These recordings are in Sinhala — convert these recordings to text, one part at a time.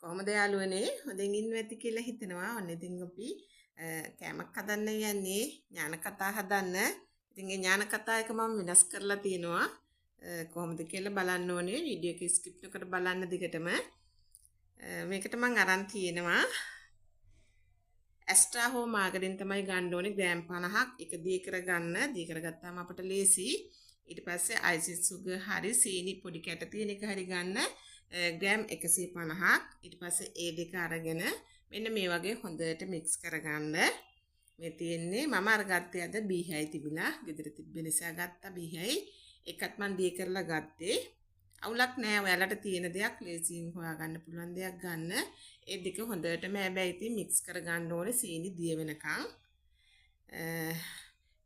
කොහොමද යාළුවනේ හොඳින් ඉන්නව ඇති කියලා හිතනවා. ඔන්න ඉතින් අපි කෑමක් හදන්න යන්නේ ඥාන කතා හදන්න. ඉතින් මේ ඥාන කතා එක මම වෙනස් කරලා තියෙනවා. කොහොමද කියලා බලන්න ඕනේ. වීඩියෝ එක ස්කිප් නොකර බලන්න දිගටම. මේකට මම අරන් තියෙනවා ඇස්ට්‍රා හෝ මාගරින් තමයි ගන්න ඕනේ ග්‍රෑම් 50ක් එක දී කරගන්න. දී කරගත්තාම අපට ලේසි. ඊට පස්සේ අයිසින් සුගර් හරි සීනි පොඩි කැට තියෙන එක හරි ගන්න. ග්‍රෑම් 150ක්. ඊට පස්සේ ඒ දෙක අරගෙන මෙන්න මේ වගේ හොඳට මික්ස් කරගන්න. මේ තියෙන්නේ මම අරගත්තේ අද බීහයි තිබිලා. ගෙදර තිබ්බ නිසා ගත්තා බීහයි. එකත් මන් දී කරලා ගත්තේ. අවුලක් නෑ ඔයාලට තියෙන දෙයක් ලේසියෙන් හොයාගන්න පුළුවන් දෙයක් ගන්න. ඒ දෙක හොඳටම හැබැයි ඉතින් මික්ස් කරගන්න ඕනේ සීනි දිය වෙනකන්.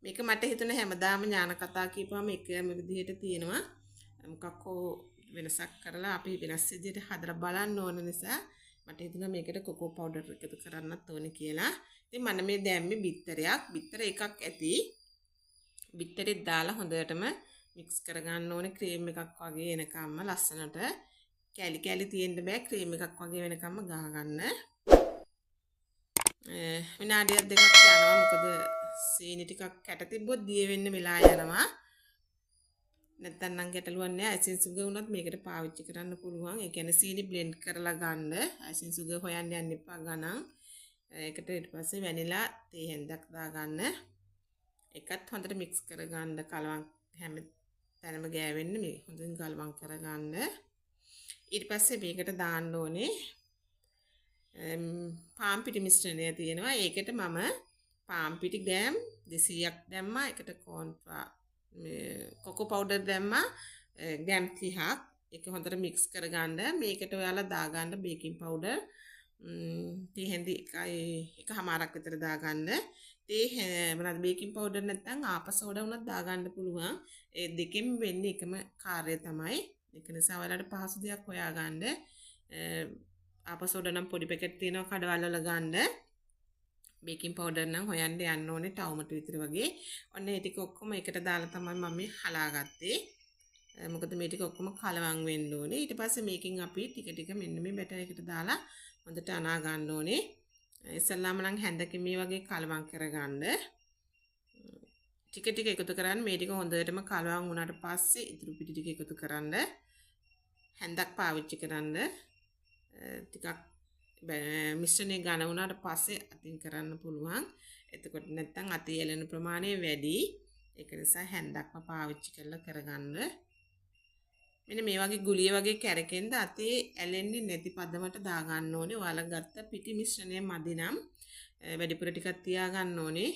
මේක මට හිතුණා හැමදාම ඥාන කතා කියපුවම එකම විදිහට තියෙනවා. මොකක් හෝ වෙනසක් කරලා අපි වෙනස් විදිහට හදලා බලන්න ඕන නිසා මට හිතුණා මේකට කොකෝ පවුඩර් එකතු කරන්නත් ඕනේ කියලා. ඉතින් මම මේ දැම්මේ බිත්තරයක්. බිත්තර එකක් ඇති. බිත්තරේ දාලා හොඳටම මික්ස් කරගන්න ඕනේ ක්‍රීම් එකක් වගේ එනකම්ම ලස්සනට. කැලි කැලි තියෙන්න බෑ ක්‍රීම් එකක් වගේ වෙනකම්ම ගහගන්න. විනාඩියක් දෙකක් යනවා මොකද සීනි ටිකක් කැට තිබ්බොත් දිය වෙන්න වෙලා යනවා. නැත්තම් නම් ගැටලුවක් නෑ. අයිසින් සුගර් උනත් මේකට පාවිච්චි කරන්න පුළුවන්. ඒ කියන්නේ සීනි බ්ලෙන්ඩ් කරලා ගන්න. අයිසින් සුගර් හොයන්න යන්න එපා ගණන්. ඒකට ඊට පස්සේ වැනිලා තේ හැන්දක් දාගන්න. එකත් හොඳට මික්ස් කරගන්න කලවම් හැම තැනම ගෑවෙන්න මේ හොඳින් කලවම් කරගන්න. ඊට පස්සේ මේකට දාන්න ඕනේ පාන් පිටි මිශ්‍රණය තියෙනවා. ඒකට මම පාන් පිටි ග්‍රෑම් 200ක් දැම්මා. ඒකට කොකෝ පවුඩර් දැම්මා ග්‍රෑම් 30ක්. ඒක හොඳට මික්ස් කරගන්න. මේකට ඔයාලා දාගන්න බේකින් පවුඩර් තේ හැඳි එකමාරක් විතර දාගන්න. තේ මොනවාද බේකින් පවුඩර් නැත්නම් ආප සෝඩා උනත් දාගන්න පුළුවන්. ඒ දෙකෙන් වෙන්නේ එකම කාර්යය තමයි. ඒක නිසා ඔයාලට පහසු දෙයක් හොයාගන්න. ආප සෝඩා නම් පොඩි පැකට් තියෙනවා කඩවල වල ගන්න. බේකින් පවුඩර් නම් හොයන්න යන්න ඕනේ ටවුමට විතර වගේ. ඔන්න ඒ ටික ඔක්කොම එකට දාලා තමයි මම මේ හලාගත්තේ. මොකද මේ ටික ඔක්කොම කලවම් වෙන්න ඕනේ. ඊට පස්සේ මේකෙන් අපි ටික ටික මෙන්න මේ බැටර් එකට දාලා හොඳට අනා ගන්න ඕනේ. ඉස්සල්ලාම නම් හැන්දකින් මේ වගේ කලවම් කරගන්න. ටික ටික එකතු කරන්න. මේ ටික හොඳටම කලවම් වුණාට පස්සේ ඉතුරු පිටි ටික එකතු කරන්න. හැන්දක් පාවිච්චි කරන්න. ටිකක් මිශ්‍රණය ඝන වුණාට පස්සේ අතින් කරන්න පුළුවන්. එතකොට නැත්තම් අතේ ඇලෙන ප්‍රමාණය වැඩි. ඒක නිසා හැන්දක්ම පාවිච්චි කරලා කරගන්න. මෙන්න මේ වගේ ගුලිය වගේ කැරකෙන්න අතේ ඇලෙන්නේ නැති පදමට දාගන්න ඕනේ. ඔයාලා ගත්ත පිටි මිශ්‍රණය මදි නම් වැඩිපුර ටිකක් තියාගන්න ඕනේ.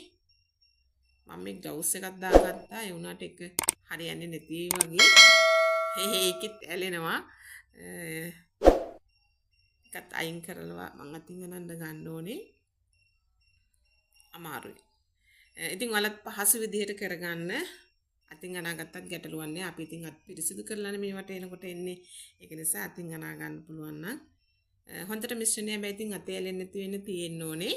මම මේ ග්ලව්ස් එකක් දාගත්තා. ඒ වුණාට ඒක හරියන්නේ නැති වගේ. ඒකෙත් ඇලෙනවා. එකත් අයින් කරලා මම අතින් ගණන් ගන්න ඕනේ. අමාරුයි. ඉතින් ඔයාලත් පහසු විදිහට කරගන්න. අතින් අනා ගත්තත් ගැටලුවක් නෑ. අපි ඉතින් අත් පිරිසිදු කරලානේ මේවට එනකොට එන්නේ. ඒක නිසා අතින් අනා ගන්න පුළුවන් නම් හොඳට මිශ්‍රණය හැබැයි ඉතින් අතේ ඇලෙන්නේ නැති වෙන්න තියෙන්න ඕනේ.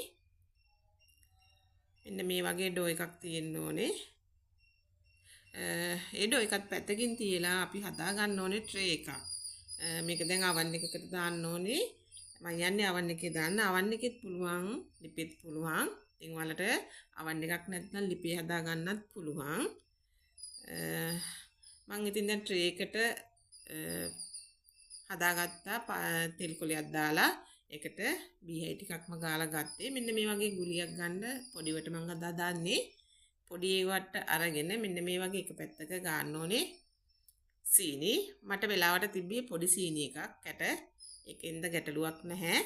මෙන්න මේ වගේ ඩෝ එකක් තියෙන්න ඕනේ. ඒ ඩෝ එකත් පැත්තකින් තියලා අපි හදා ගන්න ඕනේ ට්‍රේ එකක්. මේක දැන් අවන් එකකට දාන්න ඕනේ. මම යන්නේ අවන් එකේ දාන්න. අවන් එකෙත් පුළුවන්, ලිපෙත් පුළුවන්. ඉතින් ඔයාලට අවන් එකක් නැත්නම් ලිපේ හදා ගන්නත් පුළුවන්. මම ඉතින් දැන් ට්‍රේ එකට හදාගත්තා තෙල් කොලයක් දාලා ඒකට බීහයි ටිකක්ම ගාලා ගත්තේ. මෙන්න මේ වගේ ගුලියක් ගන්න පොඩිවට මම හදා දාන්නේ. පොඩි ඒවට අරගෙන මෙන්න මේ වගේ එක පැත්තක ගන්න ඕනේ. සීනි මට වෙලාවට තිබ්බේ පොඩි සීනි එකක් කැට. ඒකෙන්ද ගැටලුවක් නැහැ.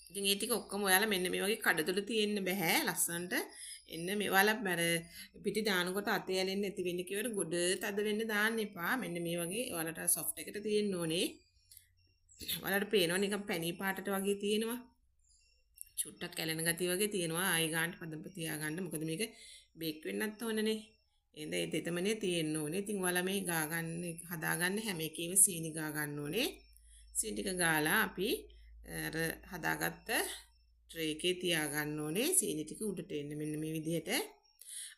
ඉතින් ඒ ටික ඔක්කොම ඔයාලා මෙන්න මේ වගේ කඩතුල තියෙන්න බෑ ලස්සනට. එන්න මේවාලා මර පිටි දානකොට අතේ ඇලෙන්නේ නැති වෙන්න කියවට ගොඩ තද වෙන්න දාන්න එපා. මෙන්න මේ වගේ ඔයාලට සොෆ්ට් එකට තියෙන්න ඕනේ. ඔයාලට පේනවා නිකන් පැණි පාටට වගේ තියෙනවා. චුට්ටක් කැලෙන ගතිය වගේ තියෙනවා. ආයි ගාන්න පදම් තියාගන්න. මොකද මේක බේක් වෙන්නත් ඕනනේ. එහෙනම් ඒ දෙතමනේ තියෙන්න ඕනේ. ඉතින් ඔයාලා මේ හදාගන්න හැම එකේම සීනි ගා ගන්න ඕනේ. සීනි ටික ගාලා අපි අර හදාගත්ත ට්‍රේ එකේ තියාගන්න ඕනේ. සීනි ටික උඩට එන්න මෙන්න මේ විදිහට.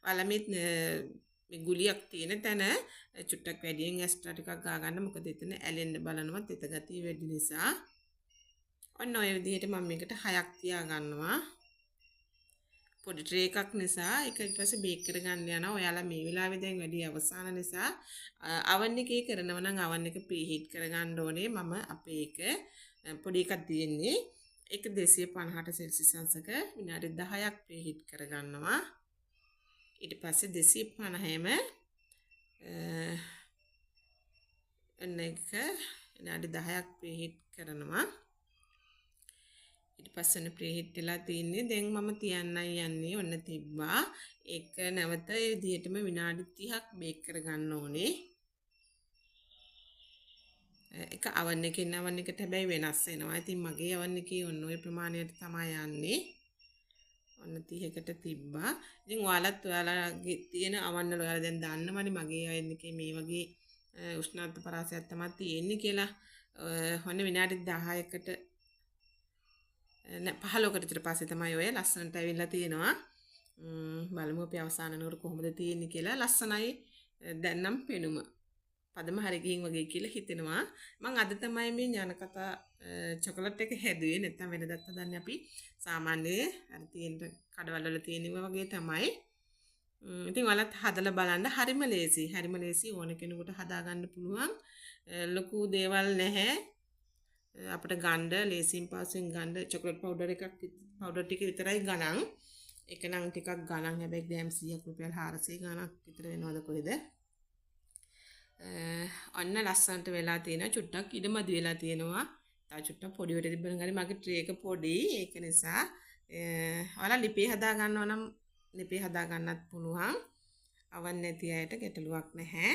ඔයාලා මේ ගුලියක් තියෙන තැන චුට්ටක් වැඩියෙන් එක්ස්ට්‍රා ටිකක් ගා ගන්න. මොකද එතන ඇලෙන්න බලනවා තෙත ගතිය වැඩි නිසා. ඔන්න ඔය විදිහට මම මේකට 6ක් තියා ගන්නවා. පොඩි ට්‍රේ එකක් නිසා ඒක ඊට පස්සේ බේක් කරගන්න යනවා. ඔයාලා මේ වෙලාවේ දැන් වැඩි අවසාන නිසා oven එකේ කරනවා නම් oven එක preheat කරගන්න ඕනේ. මම අපේ එක පොඩි එකක් තියෙන්නේ. ඒක 250 සෙල්සියස් අංශක විනාඩි 10ක් preheat කරගන්නවා. ඊට පස්සේ 250ම එන්න එක විනාඩි 10ක් preheat කරනවා. ඊට පස්සේ preheat වෙලා තින්නේ. දැන් මම තියන්නයි යන්නේ. ඔන්න තිබ්බා. ඒක නැවත ඒ විදිහටම විනාඩි 30ක් බේක් කරගන්න ඕනේ. ඒක oven එකෙන් oven එකට හැබැයි වෙනස් වෙනවා. ඉතින් මගේ oven එකේ ඔන්න ඔය ප්‍රමාණයට තමයි යන්නේ. ඔන්න 30කට තිබ්බා. ඉතින් ඔයාලගේ තියෙන oven වල ඔයාලා දැන් දන්නවනේ මගේ oven එකේ මේ වගේ උෂ්ණත්ව පරාසයක් තමයි තියෙන්නේ කියලා. ඔන්න විනාඩි 10කට 15කට විතර පස්සේ තමයි ඔය ලස්සනට ඇවිල්ලා තියෙනවා. බලමු අපි අවසාන වෙනකොට කොහොමද තියෙන්නේ කියලා. ලස්සනයි දැන් නම් පෙනුම. පදම හරි ගිහින් වගේ කියලා හිතෙනවා. මම අද තමයි මේ ඥානකතා චොකලට් එක හැදුවේ. නැත්නම් වෙනදත් හදන්නේ අපි සාමාන්‍ය අර තියෙන කඩවල වල තියෙනවා වගේ තමයි. ඉතින් ඔයාලත් හදලා බලන්න. හරිම ලේසි. හරිම ලේසි ඕන කෙනෙකුට හදා ගන්න පුළුවන්. ලොකු දේවල් නැහැ. අපිට ගන්න ලේසියෙන් පාසෙන් ගන්න චොකලට් පවුඩර් ටික විතරයි ගණන්. ඒක නම් ටිකක් ගණන්. හැබැයි ග්‍රෑම් 100ක් රුපියල් 400 ගණක් විතර වෙනවද කොහෙද? ඔන්න ලස්සනට වෙලා තියෙනවා. චුට්ටක් ඉඩමදි වෙලා තියෙනවා. තව චුට්ටක් පොඩි වෙට තිබ්බනම් හරි මගේ ට්‍රේ එක පොඩි. ඒක නිසා ඔයාලා ලිපේ හදා ගන්නවා නම් ලිපේ හදා ගන්නත් පුළුවන්. අවන් නැති අයට ගැටලුවක් නැහැ.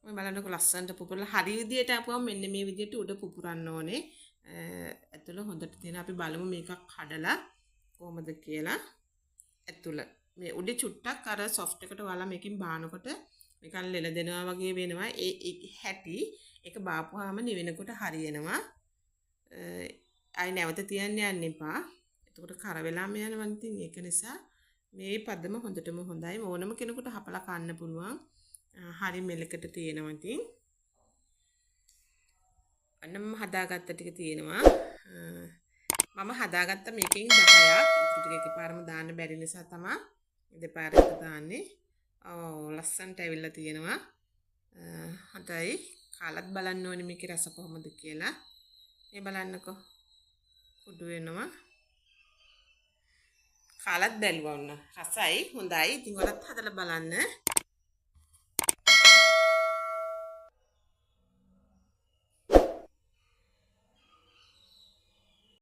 ඔය බලන්නකො ලස්සනට පුපුරලා හරි විදියට අපුවම මෙන්න මේ විදියට උඩ පුපුරන්න ඕනේ. ඇතුළ හොඳට තියෙන අපි බලමු මේකක් කඩලා කොහොමද කියලා. ඇතුළ මේ උඩ චුට්ටක් අර සොෆ්ට් එකට ඔයාලා මේකෙන් බානකොට නිකන් ලෙල දෙනවා වගේ වෙනවා. ඒ හැටි ඒක බාපුවාම නිවෙනකොට හරියනවා. ආයි නැවත තියන්න යන්න එපා. එතකොට කර වෙලාම යනවා. ඉතින් ඒක නිසා මේ පදම හොඳටම හොඳයි. ඕනම කෙනෙකුට හපලා කන්න පුළුවන්. හරි මෙලකට තියෙනවා. ඉතින් අන්නම හදාගත්ත ටික තියෙනවා. මම හදාගත්ත මේකෙන් 10ක්. ඉතින් ටික එකපාරම දාන්න බැරි නිසා තමයි දෙපාරකට දාන්නේ. ලස්සනට ඇවිල්ලා තියෙනවා. හොඳයි. කාලත් බලන්න ඕනේ මේකේ රස කොහොමද කියලා. මේ බලන්නකෝ. කුඩු වෙනවා. කාලත් බැලුවා වුණා. රසයි හොඳයි. ඉතින් ඔයාලත් හදලා බලන්න.